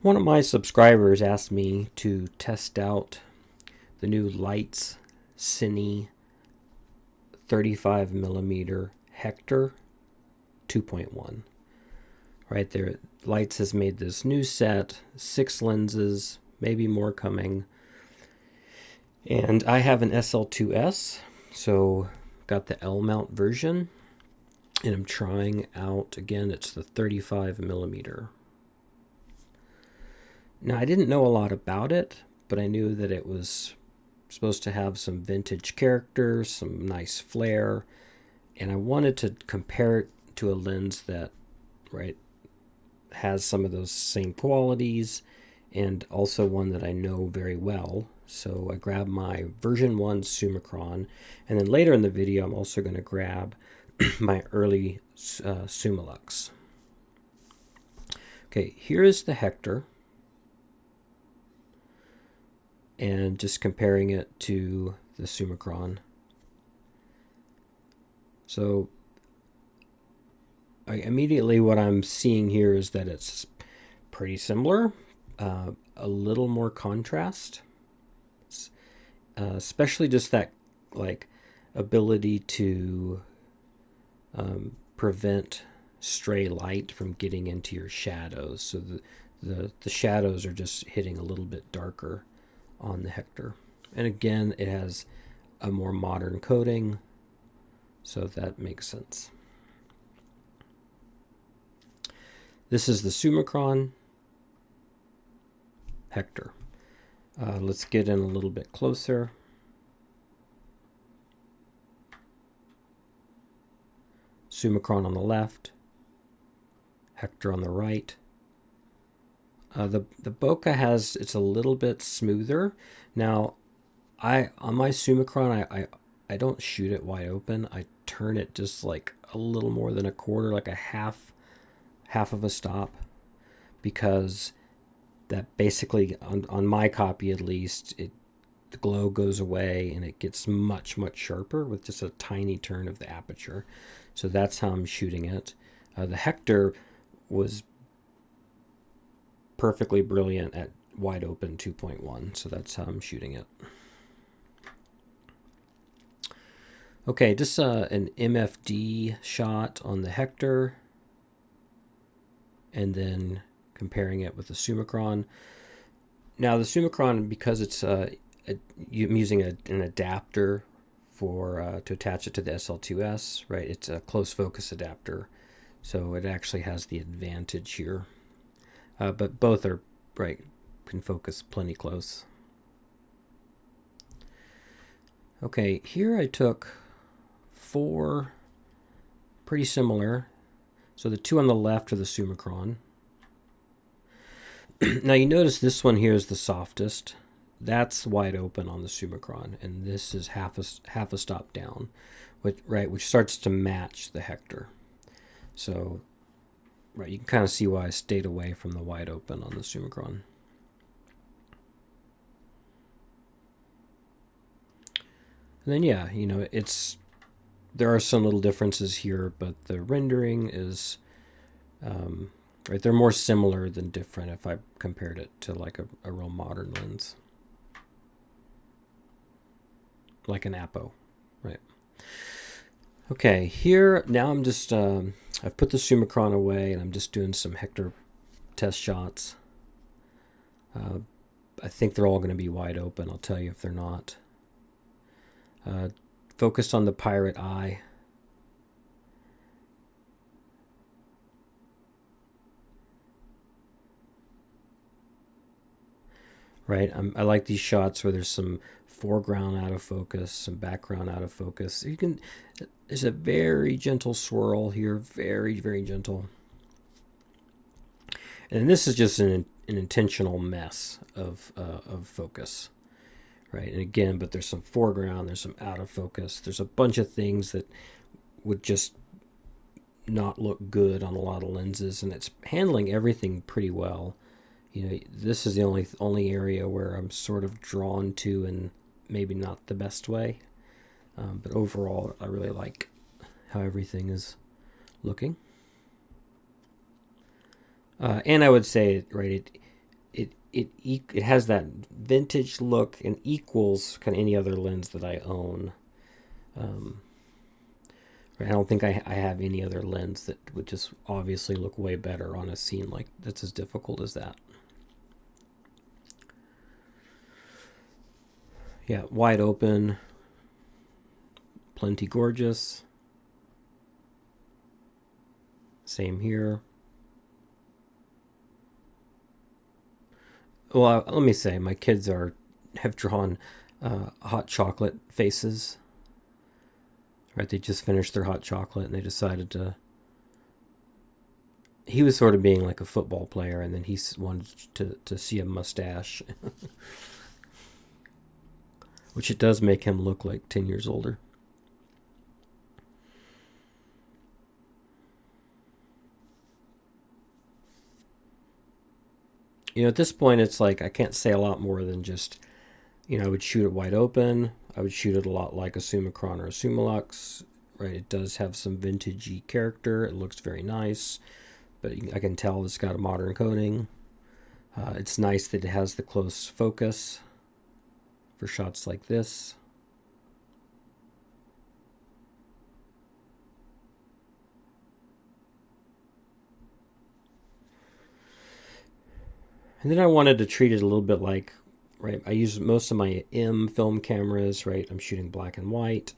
One of my subscribers asked me to test out the new Leitz Cine 35mm Hektor 2.1. Right there, Leitz has made this new set, 6 lenses, maybe more coming. And I have an SL2-S, so got the L mount version. And I'm trying out, again, it's the 35mm. Now, I didn't know a lot about it, but I knew that it was supposed to have some vintage character, some nice flair, and I wanted to compare it to a lens that, right, has some of those same qualities, and also one that I know very well. So I grabbed my version 1 Summicron, and then later in the video I'm also going to grab my early Summilux. Okay, here is the Hektor, and just comparing it to the Summicron. So immediately what I'm seeing here is that it's pretty similar, a little more contrast, especially just that like ability to prevent stray light from getting into your shadows. So the shadows are just hitting a little bit darker on the Hektor. And again, it has a more modern coating, so that makes sense. This is the Summicron Hektor. Let's get in a little bit closer. Summicron on the left, Hektor on the right. The bokeh it's a little bit smoother. Now, on my Summicron, I don't shoot it wide open. I turn it just like a little more than a quarter, like a half of a stop, because that basically on my copy at least, the glow goes away and it gets much sharper with just a tiny turn of the aperture. So that's how I'm shooting it. The Hektor was perfectly brilliant at wide open 2.1, so that's how I'm shooting it. Okay, just an MFD shot on the Hektor, and then comparing it with the Summicron. Now the Summicron, because it's I'm using an adapter for to attach it to the SL2-S, right? It's a close focus adapter, so it actually has the advantage here. But both are, right, can focus plenty close. Okay, here I took 4 pretty similar. So the 2 on the left are the Summicron. Now you notice this one here is the softest. That's wide open on the Summicron, and this is half a stop down, which starts to match the Hektor. So, right, you can kind of see why I stayed away from the wide open on the Summicron. And then yeah, you know, there are some little differences here, but the rendering is right, they're more similar than different if I compared it to like a real modern lens, like an Apo, right? Okay, here now I'm just I've put the Summicron away and I'm just doing some Hektor test shots. I think they're all going to be wide open. I'll tell you if they're not. Focused on the pirate eye. Right, I like these shots where there's some foreground out of focus, some background out of focus. There's a very gentle swirl here, very gentle. And this is just an intentional mess of focus, right? And again, but there's some foreground, there's some out of focus. There's a bunch of things that would just not look good on a lot of lenses, and it's handling everything pretty well. You know, this is the only area where I'm sort of drawn to, and maybe not the best way. But overall, I really like how everything is looking. And I would say, right, it has that vintage look and equals kind of any other lens that I own. I don't think I have any other lens that would just obviously look way better on a scene like that's as difficult as that. Yeah, wide open, plenty gorgeous. Same here. Well, let me say, my kids have drawn hot chocolate faces. Right, they just finished their hot chocolate and they decided to. He was sort of being like a football player, and then he wanted to see a mustache, which it does make him look like 10 years older. At this point, it's like I can't say a lot more than just, I would shoot it wide open. I would shoot it a lot like a Summicron or a Summilux. Right, it does have some vintagey character. It looks very nice, but I can tell it's got a modern coating. It's nice that it has the close focus for shots like this. And then I wanted to treat it a little bit like, right, I use most of my M film cameras, right? I'm shooting black and white.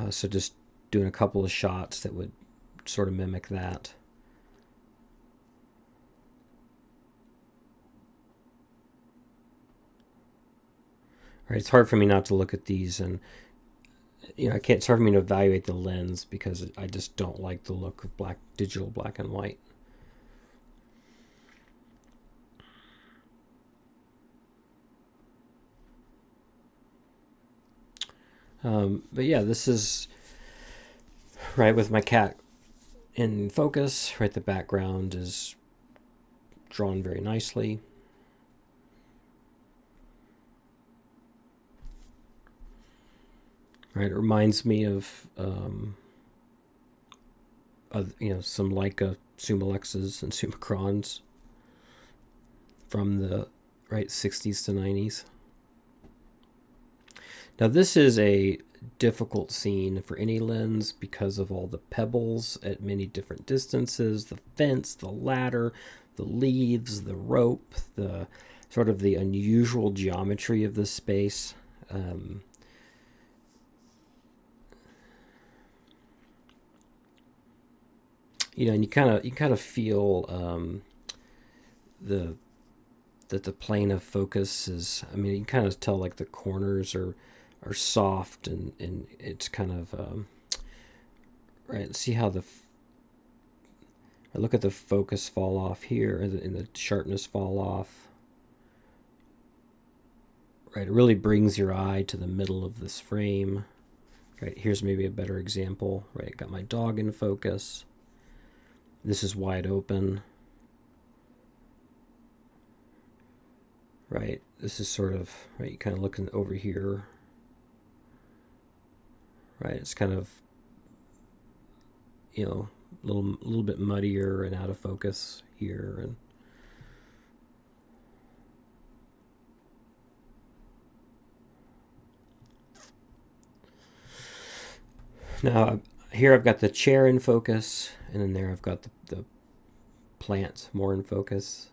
So just doing a couple of shots that would sort of mimic that. Right, it's hard for me not to look at these, and it's hard for me to evaluate the lens because I just don't like the look of digital black and white. But yeah, this is right with my cat in focus. Right, the background is drawn very nicely. Right, it reminds me of some Leica Summilexes and Summicrons from the 60s to 90s. Now this is a difficult scene for any lens because of all the pebbles at many different distances, the fence, the ladder, the leaves, the rope, the sort of the unusual geometry of this space. And you kind of feel that the plane of focus is. I mean, you kind of tell like the corners are soft, and it's kind of right. See how I look at the focus fall off here, and the sharpness fall off. Right, it really brings your eye to the middle of this frame. Right, here's maybe a better example. Right, got my dog in focus. This is wide open. Right, this is sort of, right, you kind of looking over here. Right, it's kind of, a little bit muddier and out of focus here. And now here I've got the chair in focus, and then there I've got the plant more in focus.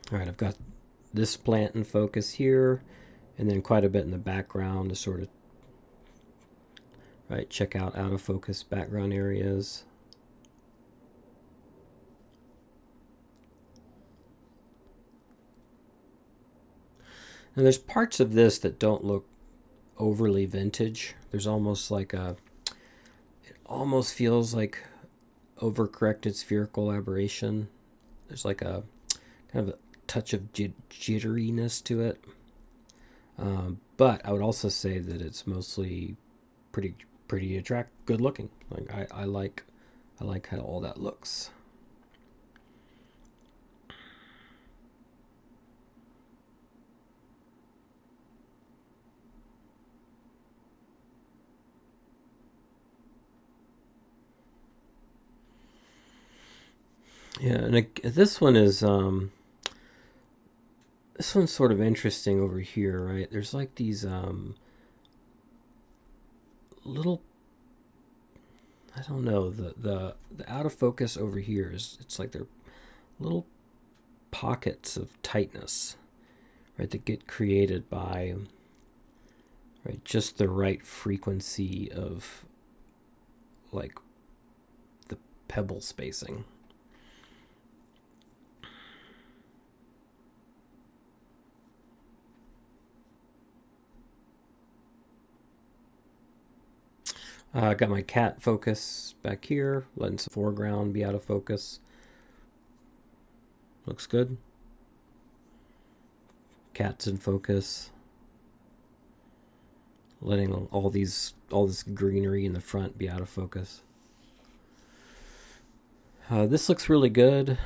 All right, I've got this plant in focus here, and then quite a bit in the background to sort of, right, check out of focus background areas. And there's parts of this that don't look overly vintage. There's almost like it almost feels like overcorrected spherical aberration. There's like a kind of a touch of jitteriness to it. But I would also say that it's mostly pretty good looking. Like I like how all that looks. Yeah, and this one's sort of interesting over here, right? There's like these little, I don't know, the out of focus over here is, it's like they're little pockets of tightness, right, that get created by, right, just the right frequency of like the pebble spacing. I got my cat focus back here, letting some foreground be out of focus. Looks good. Cat's in focus. Letting all this greenery in the front be out of focus. This looks really good.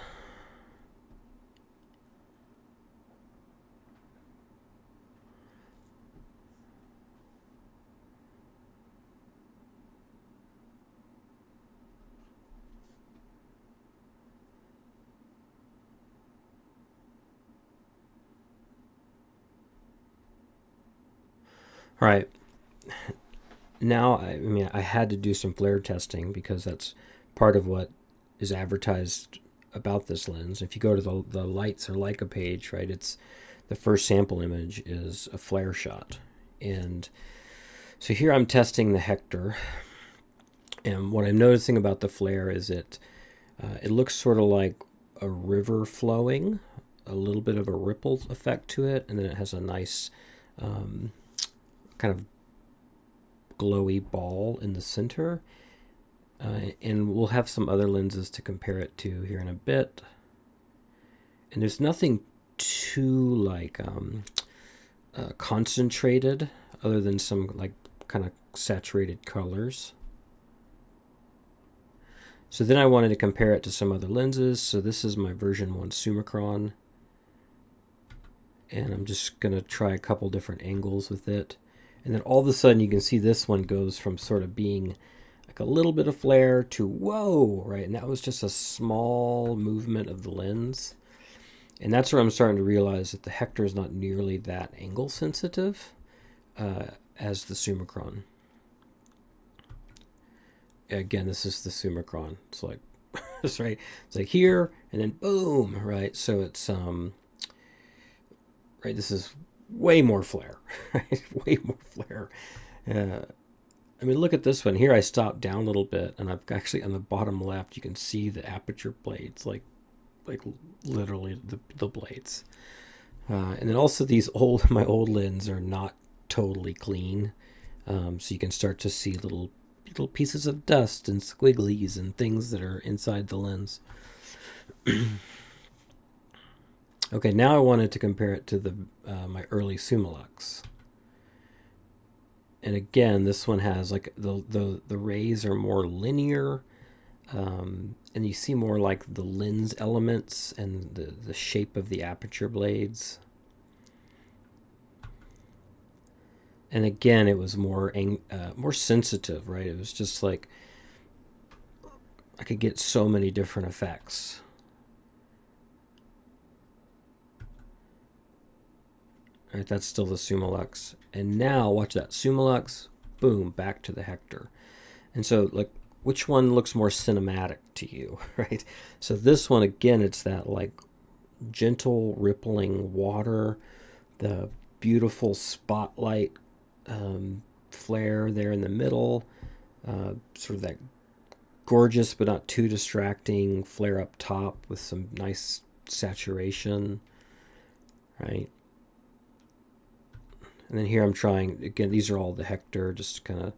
All right. Now, I mean, I had to do some flare testing because that's part of what is advertised about this lens. If you go to the Leitz or Leica page, right, it's the first sample image is a flare shot. And so here I'm testing the Hektor. And what I'm noticing about the flare is it looks sort of like a river flowing, a little bit of a ripple effect to it, and then it has a nice kind of glowy ball in the center. And we'll have some other lenses to compare it to here in a bit. And there's nothing too like concentrated other than some like kind of saturated colors. So then I wanted to compare it to some other lenses. So this is my version 1 Summicron. And I'm just going to try a couple different angles with it. And then all of a sudden you can see this one goes from sort of being like a little bit of flare to whoa, right? And that was just a small movement of the lens. And that's where I'm starting to realize that the Hektor is not nearly that angle sensitive as the Summicron. Again, this is the Summicron. It's like, that's right. It's like here and then boom, right? So it's right. This is way more flare, right? Way more flare. I mean, look at this one here. I stopped down a little bit, and I've actually on the bottom left, you can see the aperture blades, like literally the blades. And then also my old lens are not totally clean, so you can start to see little pieces of dust and squigglies and things that are inside the lens. Okay, now I wanted to compare it to my early Summilux. And again, this one has like the rays are more linear, and you see more like the lens elements and the shape of the aperture blades. And again, it was more sensitive, right? It was just like I could get so many different effects. All right, that's still the Summilux. And now watch that Summilux, boom, back to the Hektor. And so like, which one looks more cinematic to you, right? So this one, again, it's that like gentle rippling water, the beautiful spotlight flare there in the middle, sort of that gorgeous but not too distracting flare up top with some nice saturation, right? And then here I'm trying, again, these are all the Hektor, just kind of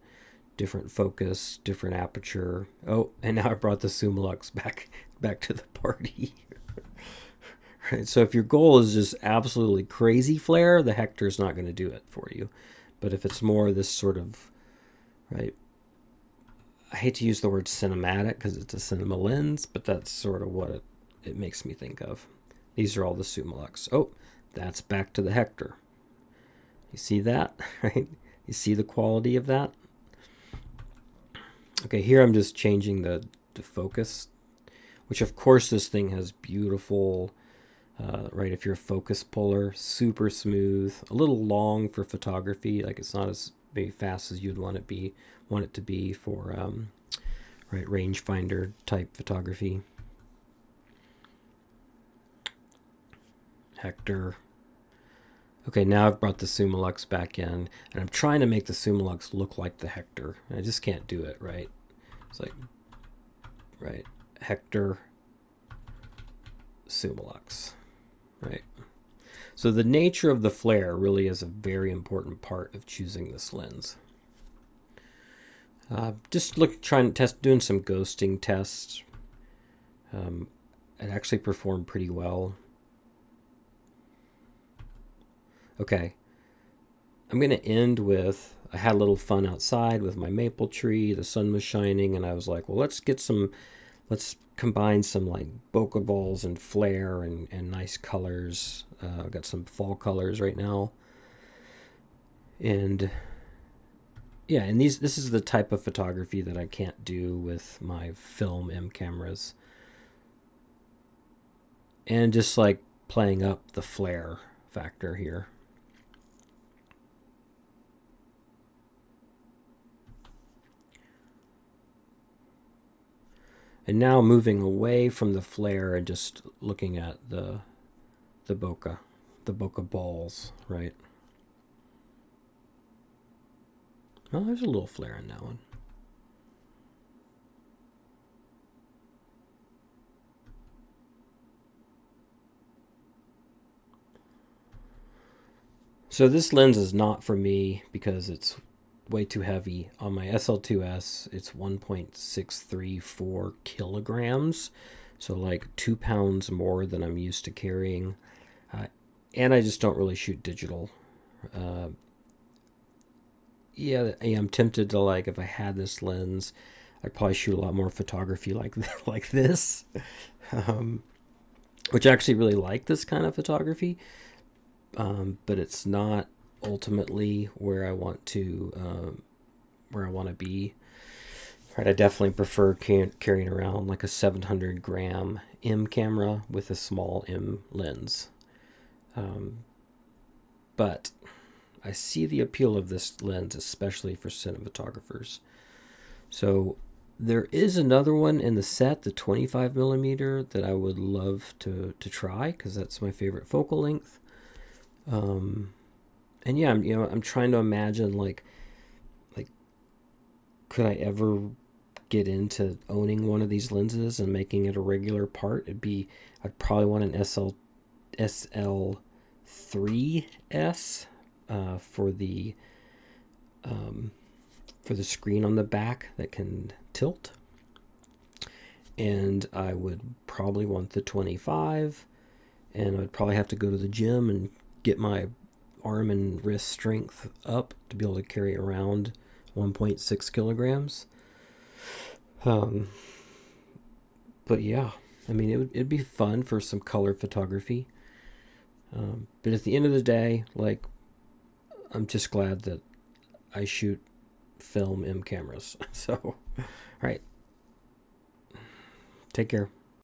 different focus, different aperture. Oh, and now I brought the Summilux back to the party. Right, so if your goal is just absolutely crazy flare, the Hektor is not going to do it for you. But if it's more this sort of, right, I hate to use the word cinematic because it's a cinema lens, but that's sort of what it makes me think of. These are all the Summilux. Oh, that's back to the Hektor. You see that, right? You see the quality of that? Okay, here I'm just changing the focus, which of course this thing has beautiful, right, if you're a focus puller, super smooth, a little long for photography, like it's not as maybe fast as you'd want it to be for right, rangefinder type photography. Hektor. Okay, now I've brought the Summilux back in, and I'm trying to make the Summilux look like the Hektor. I just can't do it, right? It's like, right, Hektor, Summilux, right? So the nature of the flare really is a very important part of choosing this lens. Just doing some ghosting tests. It actually performed pretty well. Okay, I'm going to end with, I had a little fun outside with my maple tree, the sun was shining, and I was like, well, let's combine some like bokeh balls and flare and nice colors. I've got some fall colors right now. And yeah, and this is the type of photography that I can't do with my film M cameras. And just like playing up the flare factor here. And now moving away from the flare and just looking at the bokeh balls, right? Oh, there's a little flare in that one. So this lens is not for me because it's way too heavy. On my SL2-S, it's 1.634 kilograms, so like 2 pounds more than I'm used to carrying. And I just don't really shoot digital. Yeah, I'm tempted to, like, if I had this lens, I'd probably shoot a lot more photography like this, which I actually really like this kind of photography, but it's not ultimately where I want to be. Right, I definitely prefer carrying around like a 700 gram M camera with a small M lens. But I see the appeal of this lens, especially for cinematographers. So there is another one in the set, the 25mm, that I would love to try because that's my favorite focal length. And yeah, I'm trying to imagine like could I ever get into owning one of these lenses and making it a regular part? I'd probably want an SL2-S for the screen on the back that can tilt, and I would probably want the 25, and I'd probably have to go to the gym and get my arm and wrist strength up to be able to carry around 1.6 kilograms. But yeah, I mean, it'd be fun for some color photography. But at the end of the day, like, I'm just glad that I shoot film M cameras. So, all right. Take care.